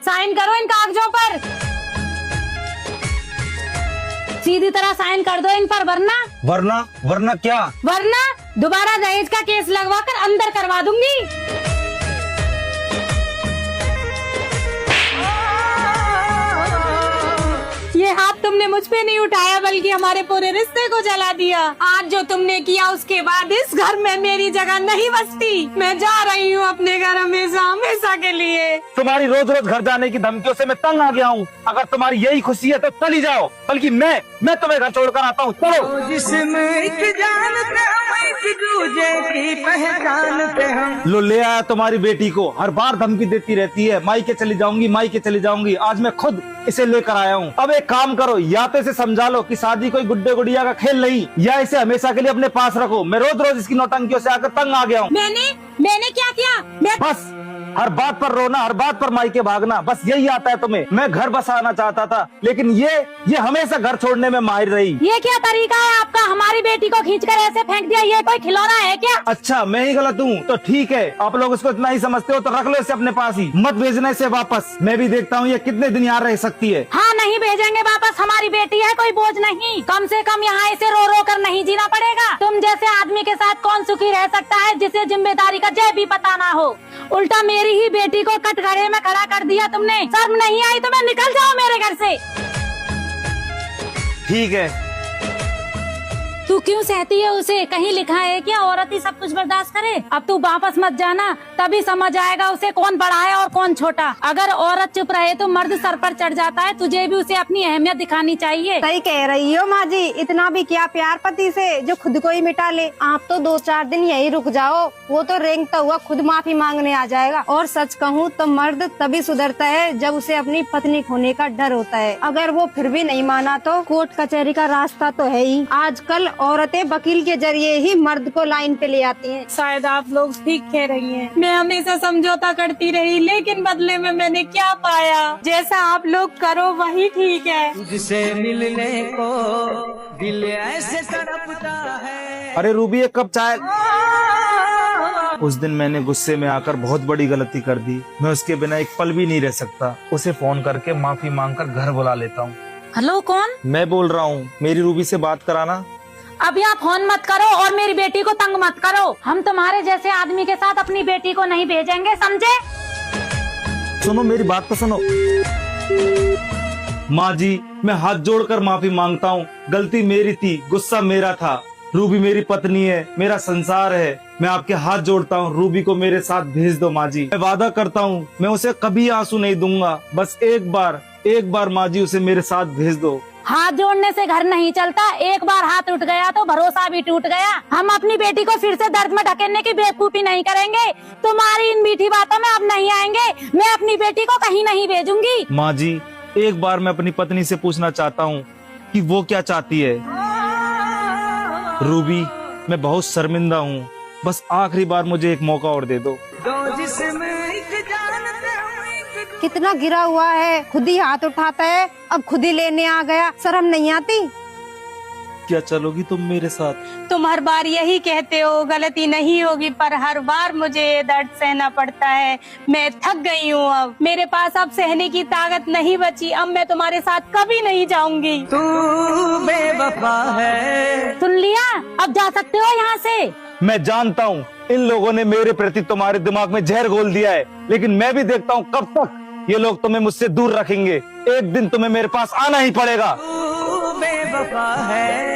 Sign करो इन कागजों पर, सीधी तरह साइन कर दो इन पर, वरना वरना क्या? वरना दोबारा दहेज का केस लगवा कर अंदर करवा दूंगी। ये हाथ तुमने मुझ पे नहीं उठाया बल्कि हमारे पूरे रिश्ते को जला दिया। आज जो तुमने किया उसके बाद इस घर में मेरी जगह नहीं बचती। मैं जा रही हूँ अपने घर हमेशा हमेशा के लिए। तुम्हारी रोज रोज घर जाने की धमकियों से मैं तंग आ गया हूँ। अगर तुम्हारी यही खुशी है तो चली जाओ, बल्कि मैं तुम्हें घर छोड़कर आता हूँ। चलो। जिसमें एक जानते हम, एक दूजे की पहचानते हम। लो ले आया तुम्हारी बेटी को, हर बार धमकी देती रहती है, मायके चली जाऊंगी मायके चली जाऊंगी। आज मैं खुद इसे लेकर आया हूँ। अब एक काम करो, या तो इसे समझा लो कि शादी कोई गुड्डे गुड़िया का खेल नहीं, या इसे हमेशा के लिए अपने पास रखो। मैं रोज रोज इसकी नौटंकियों से आकर तंग आ गया हूँ। मैंने क्या किया? बस हर बात पर रोना, हर बात पर मायके भागना, बस यही आता है तुम्हें। मैं घर बसाना चाहता था, लेकिन ये हमेशा घर छोड़ने में माहिर रही। ये क्या तरीका है आपका? हमारी बेटी को खींचकर ऐसे फेंक दिया, ये कोई खिलौना है क्या? अच्छा मैं ही गलत हूँ तो ठीक है, आप लोग इसको इतना ही समझते हो तो रख लो इसे अपने पास ही, मत भेजना इसे वापस। मैं भी देखता हूँ ये कितने दिन यहाँ रह सकती है। हाँ नहीं भेजेंगे वापस, हमारी बेटी है, कोई बोझ नहीं। कम से कम यहाँ इसे रो रो कर नहीं जीना पड़ेगा। तुम जैसे आदमी के साथ कौन सुखी रह सकता है जिसे जिम्मेदारी का जय भी पता ना हो। उल्टा मेरी ही बेटी को कटघरे में खड़ा कर दिया तुमने। शर्म नहीं आई तुम्हें? निकल जाओ मेरे घर से। ठीक है। तू क्यों सहती है उसे? कहीं लिखा है क्या औरत ही सब कुछ बर्दाश्त करे? अब तू वापस मत जाना, तभी समझ आएगा उसे कौन बड़ा है और कौन छोटा। अगर औरत चुप रहे तो मर्द सर पर चढ़ जाता है। तुझे भी उसे अपनी अहमियत दिखानी चाहिए। सही कह रही हो माँ जी, इतना भी क्या प्यार पति से जो खुद को ही मिटा ले। आप तो 2-4 दिन यही रुक जाओ, वो तो रेंगता हुआ खुद माफी मांगने आ जाएगा। और सच कहूँ तो मर्द तभी सुधरता है जब उसे अपनी पत्नी खोने का डर होता है। अगर वो फिर भी नहीं माना तो कोर्ट कचहरी का रास्ता तो है ही। आजकल औरतें वकील के जरिए ही मर्द को लाइन पे ले आती हैं। शायद आप लोग ठीक कह रही हैं। मैं हमेशा समझौता करती रही, लेकिन बदले में मैंने क्या पाया? जैसा आप लोग करो वही ठीक है। तुझसे मिलने को दिल ऐसे तड़पता है। अरे रूबी एक कप चाय। उस दिन मैंने गुस्से में आकर बहुत बड़ी गलती कर दी। मैं उसके बिना एक पल भी नहीं रह सकता। उसे फोन करके माफी मांगकर घर बुला लेता हूँ। हेलो, कौन? मैं बोल रहा हूँ, मेरी रूबी से बात कराना। अभी आप फोन मत करो और मेरी बेटी को तंग मत करो। हम तुम्हारे जैसे आदमी के साथ अपनी बेटी को नहीं भेजेंगे, समझे? सुनो मेरी बात तो सुनो। माँ जी मैं हाथ जोड़कर माफी मांगता हूँ, गलती मेरी थी, गुस्सा मेरा था। रूबी मेरी पत्नी है, मेरा संसार है। मैं आपके हाथ जोड़ता हूँ, रूबी को मेरे साथ भेज दो माँ जी। मैं वादा करता हूँ मैं उसे कभी आंसू नहीं दूंगा। बस एक बार माँ जी उसे मेरे साथ भेज दो। हाथ जोड़ने से घर नहीं चलता, एक बार हाथ उठ गया तो भरोसा भी टूट गया। हम अपनी बेटी को फिर से दर्द में ढकेलने की बेवकूफी नहीं करेंगे। तुम्हारी इन मीठी बातों में अब नहीं आएंगे। मैं अपनी बेटी को कहीं नहीं भेजूंगी। माँ जी एक बार मैं अपनी पत्नी से पूछना चाहता हूँ कि वो क्या चाहती है। रूबी मैं बहुत शर्मिंदा हूँ, बस आखिरी बार मुझे एक मौका और दे दो। कितना गिरा हुआ है, खुद ही हाथ उठाता है, अब खुद ही लेने आ गया। शर्म नहीं आती? क्या चलोगी तुम मेरे साथ? तुम हर बार यही कहते हो गलती नहीं होगी, पर हर बार मुझे ये दर्द सहना पड़ता है। मैं थक गई हूँ, अब मेरे पास अब सहने की ताकत नहीं बची। अब मैं तुम्हारे साथ कभी नहीं जाऊंगी। तू बेवफा है। सुन लिया, अब जा सकते हो यहाँ से। मैं जानता हूँ इन लोगों ने मेरे प्रति तुम्हारे दिमाग में जहर घोल दिया है, लेकिन मैं भी देखता हूँ कब तक ये लोग तुम्हें मुझसे दूर रखेंगे। एक दिन तुम्हें मेरे पास आना ही पड़ेगा। तू बेवफा है,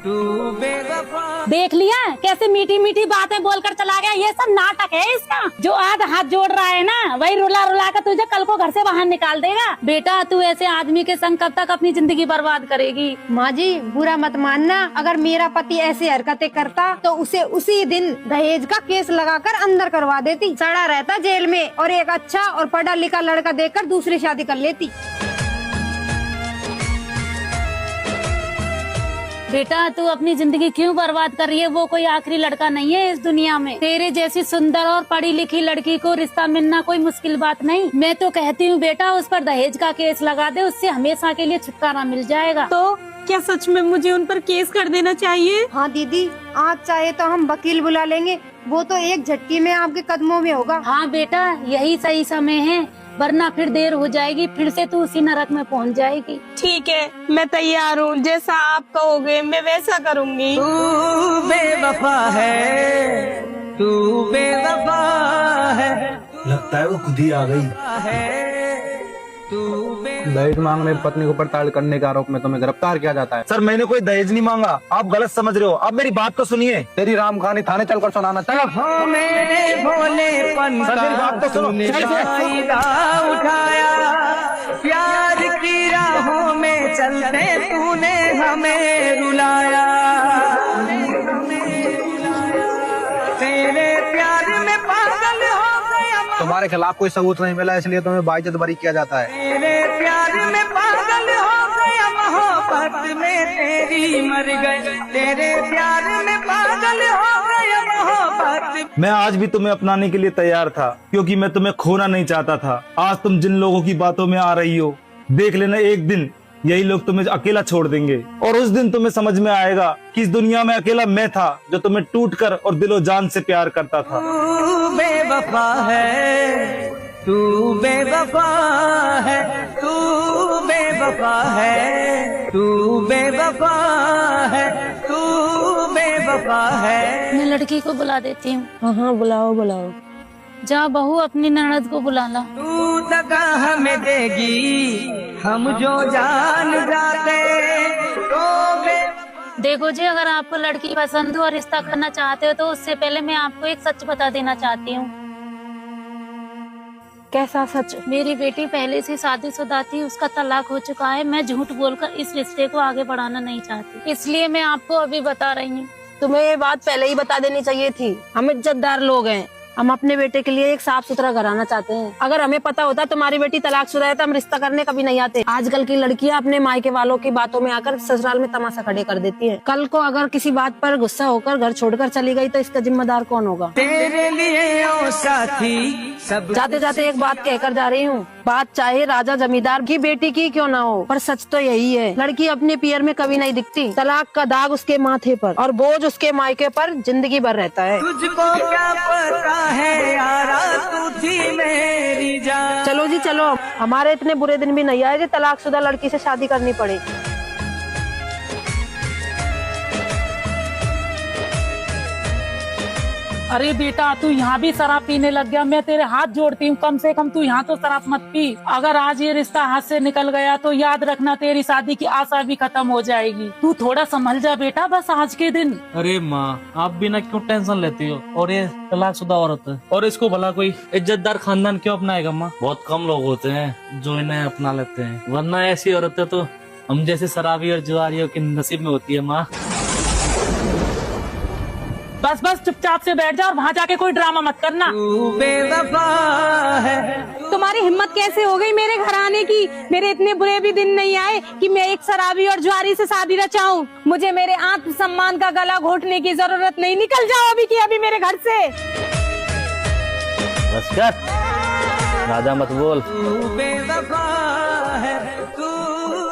तू बेवफा। देख लिया कैसे मीठी मीठी बातें बोलकर चला गया। ये सब नाटक है इसका। जो आज हाथ जोड़ रहा है ना, वही रुला रुला कर तुझे कल को घर से बाहर निकाल देगा। बेटा तू ऐसे आदमी के संग कब तक अपनी जिंदगी बर्बाद करेगी? माँ जी बुरा मत मानना, अगर मेरा पति ऐसी हरकतें करता तो उसे उसी दिन दहेज का केस लगाकर अंदर करवा देती। सड़ा रहता जेल में और एक अच्छा और पढ़ा लिखा लड़का देखकर दूसरी शादी कर लेती। बेटा तू अपनी जिंदगी क्यों बर्बाद कर रही है? वो कोई आखिरी लड़का नहीं है इस दुनिया में। तेरे जैसी सुंदर और पढ़ी लिखी लड़की को रिश्ता मिलना कोई मुश्किल बात नहीं। मैं तो कहती हूँ बेटा उस पर दहेज का केस लगा दे, उससे हमेशा के लिए छुटकारा मिल जाएगा। तो क्या सच में मुझे उन पर केस कर देना चाहिए? हाँ दीदी, आप चाहे तो हम वकील बुला लेंगे, वो तो एक झटकी में आपके कदमों में होगा। हाँ बेटा यही सही समय है। वरना फिर देर हो जाएगी, फिर से तू उसी नरक में पहुंच जाएगी। ठीक है, मैं तैयार हूँ, जैसा आप कहोगे मैं वैसा करूँगी। तू बेवफा है, तू बेवफा है, लगता है वो खुद ही आ गई। दहेज मांगने पत्नी को प्रताड़ित करने के आरोप में तुम्हें गिरफ्तार किया जाता है। सर मैंने कोई दहेज नहीं मांगा, आप गलत समझ रहे हो। आप मेरी बात तो सुनिए। तेरी राम कहानी थाने चलकर सुनाना। चलो। हो मेरे भोलेपन सर, मेरी बात तो का सुनो। तूने चल, चल। फायदा उठाया, प्यार की राहों में चलते तूने हमें रुलाया। तेरे प्यार में पागल हो गया, तुम्हारे खिलाफ कोई सबूत नहीं मिला, इसलिए तुम्हें बाइज्जत बरी किया जाता है। तेरे प्यार में पागल हो गया, मोहब्बत में तेरी मर गई। तेरे प्यार में पागल हो गया, मोहब्बत। मैं आज भी तुम्हें अपनाने के लिए तैयार था, क्योंकि मैं तुम्हें खोना नहीं चाहता था। आज तुम जिन लोगों की बातों में आ रही हो, देख लेना एक दिन यही लोग तुम्हें अकेला छोड़ देंगे, और उस दिन तुम्हें समझ में आएगा कि इस दुनिया में अकेला मैं था जो तुम्हें टूटकर और दिलो जान से प्यार करता था। तू बेवफा है, तू बेवफा है, तू बेवफा है, तू बेवफा है, तू बेवफा है। मैं लड़की को बुला देती हूँ। हाँ, बुलाओ बुलाओ। जा बहू, अपनी ननद को बुला ला। तू दगा हमें देगी, हम जो जान जाते तो देखो जी, अगर आपको लड़की पसंद हो और रिश्ता करना चाहते हो तो उससे पहले मैं आपको एक सच बता देना चाहती हूँ। कैसा सच? मेरी बेटी पहले से शादीशुदा थी, उसका तलाक हो चुका है। मैं झूठ बोलकर इस रिश्ते को आगे बढ़ाना नहीं चाहती, इसलिए मैं आपको अभी बता रही हूँ। तुम्हें ये बात पहले ही बता देनी चाहिए थी। हम इज्जतदार लोग हैं, हम अपने बेटे के लिए एक साफ सुथरा घर आना चाहते हैं। अगर हमें पता होता तुम्हारी बेटी तलाकशुदा है तो हम रिश्ता करने कभी नहीं आते। आजकल की लड़कियां अपने मायके वालों की बातों में आकर ससुराल में तमाशा खड़े कर देती हैं। कल को अगर किसी बात पर गुस्सा होकर घर छोड़कर चली गई तो इसका जिम्मेदार कौन होगा? तेरे लिए ओ साथी सब। जाते जाते एक बात कहकर जा रही हूँ, बात चाहे राजा जमींदार की बेटी की क्यों ना हो, पर सच तो यही है, लड़की अपने पियर में कभी नहीं दिखती। तलाक का दाग उसके माथे पर और बोझ उसके मायके पर जिंदगी भर रहता है। तुझको क्या पता है यारा, तू थी मेरी जान। चलो जी चलो, हमारे इतने बुरे दिन भी नहीं आए जो तलाकशुदा लड़की से शादी करनी पड़े। अरे बेटा, तू यहाँ भी शराब पीने लग गया। मैं तेरे हाथ जोड़ती हूँ, कम से कम तू यहाँ तो शराब मत पी। अगर आज ये रिश्ता हाथ से निकल गया तो याद रखना तेरी शादी की आशा भी खत्म हो जाएगी। तू थोड़ा संभल जा बेटा, बस आज के दिन। अरे माँ, आप बिना क्यों टेंशन लेती हो? और ये तलाकशुदा औरत है, और इसको भला कोई इज्जतदार खानदान क्यों अपनाएगा माँ? बहुत कम लोग होते हैं जो इन्हें अपना लेते हैं, वरना ऐसी औरतें तो हम जैसे शराबी और जुआरियों के नसीब में होती है माँ। बस बस चुपचाप से बैठ जा और वहाँ जाके कोई ड्रामा मत करना। तू बेवफा है। तुम्हारी हिम्मत कैसे हो गई मेरे घर आने की? मेरे इतने बुरे भी दिन नहीं आए कि मैं एक शराबी और जुआरी से शादी रचाऊं। मुझे मेरे आत्मसम्मान का गला घोटने की जरूरत नहीं। निकल जाओ अभी की अभी मेरे घर से। बस कर, राजा मत बोल। तू बेवफा है, तू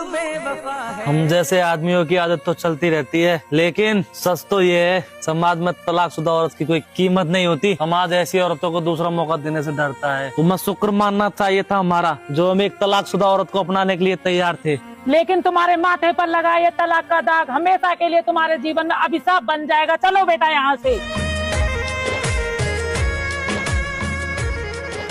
बेवफा है। हम जैसे आदमियों की आदत तो चलती रहती है, लेकिन सच तो ये है, समाज में तलाकशुदा औरत की कोई कीमत नहीं होती। समाज ऐसी औरतों को दूसरा मौका देने से डरता है। तुम्हें शुक्र मानना चाहिए था हमारा, जो हम एक तलाकशुदा औरत को अपनाने के लिए तैयार थे। लेकिन तुम्हारे माथे पर लगा ये तलाक का दाग हमेशा के लिए तुम्हारे जीवन में अभिशाप बन जाएगा। चलो बेटा यहाँ से।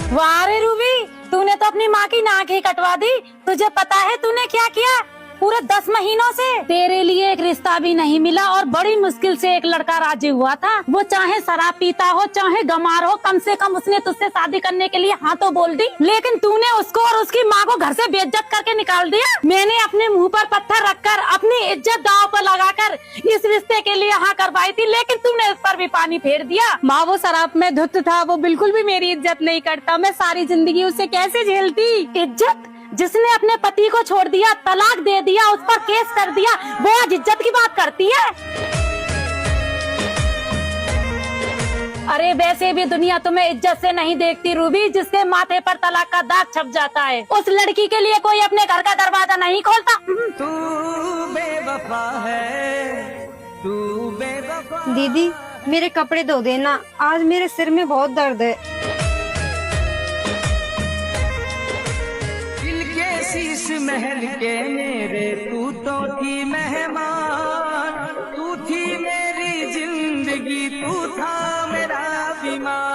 वाह रे रूबी, तूने तो अपनी माँ की नाक ही कटवा दी। तुझे पता है तूने क्या किया? पूरे 10 महीनों से तेरे लिए एक रिश्ता भी नहीं मिला और बड़ी मुश्किल से एक लड़का राजी हुआ था। वो चाहे शराब पीता हो चाहे गंवार हो, कम से कम उसने तुझसे शादी करने के लिए हाँ तो बोल दी। लेकिन तूने उसको और उसकी माँ को घर से बेइज्जत करके निकाल दिया। मैंने अपने मुंह पर पत्थर रखकर अपनी इज्जत दांव पर लगाकर इस रिश्ते के लिए हाँ करवाई थी, लेकिन तूने उस पर भी पानी फेर दिया। माँ, वो शराब में धुत था, वो बिल्कुल भी मेरी इज्जत नहीं करता। मैं सारी जिंदगी उसे कैसे झेलती। इज्जत? जिसने अपने पति को छोड़ दिया, तलाक दे दिया, उस पर केस कर दिया, वो आज इज्जत की बात करती है? अरे वैसे भी दुनिया तुम्हें इज्जत से नहीं देखती रूबी। जिसके माथे पर तलाक का दाग छप जाता है, उस लड़की के लिए कोई अपने घर का दरवाजा नहीं खोलता। तू बेवफा है, तू बेवफा। दीदी, मेरे कपड़े धो देना, आज मेरे सिर में बहुत दर्द है। महल के मेरे तू तो थी मेहमान, तू थी मेरी जिंदगी, तू था मेरा बीमार।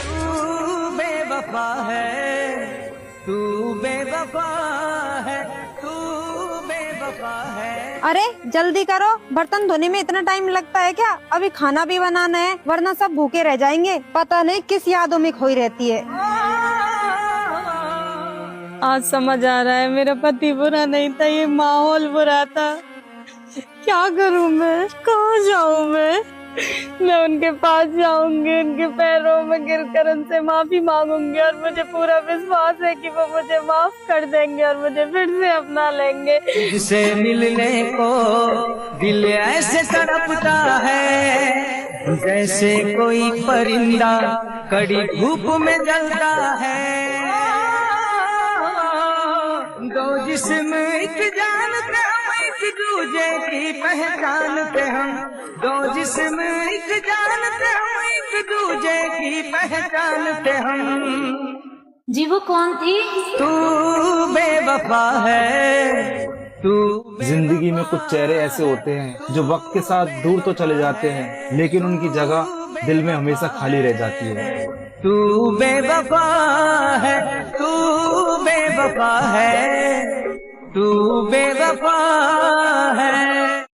तू बेवफा है, तू बेवफा है, तू बेवफा है। अरे जल्दी करो, बर्तन धोने में इतना टाइम लगता है क्या? अभी खाना भी बनाना है, वरना सब भूखे रह जाएंगे। पता नहीं किस यादों में खोई रहती है। आज समझ आ रहा है मेरा पति बुरा नहीं था, ये माहौल बुरा था। क्या करूं मैं, कहाँ जाऊं मैं उनके पास जाऊंगी, उनके पैरों में गिरकर उनसे माफी मांगूंगी और मुझे पूरा विश्वास है कि वो मुझे माफ कर देंगे और मुझे फिर से अपना लेंगे। तुझसे मिलने को दिल ऐसे तड़पता है, जैसे कोई परिंदा कड़ी धूप में जलता है। दो जिस्म एक जानते हम, एक दूजे की पहचानते हम। दो जिस्म एक जानते हम, एक दूजे की पहचानते हम। जी वो कौन थी? तू बेवफा है, तू जिंदगी में कुछ चेहरे ऐसे होते हैं जो वक्त के साथ दूर तो चले जाते हैं, लेकिन उनकी जगह दिल में हमेशा खाली रह जाती है। तू बेवफा है, तू बेवफा है, तू बेवफा है।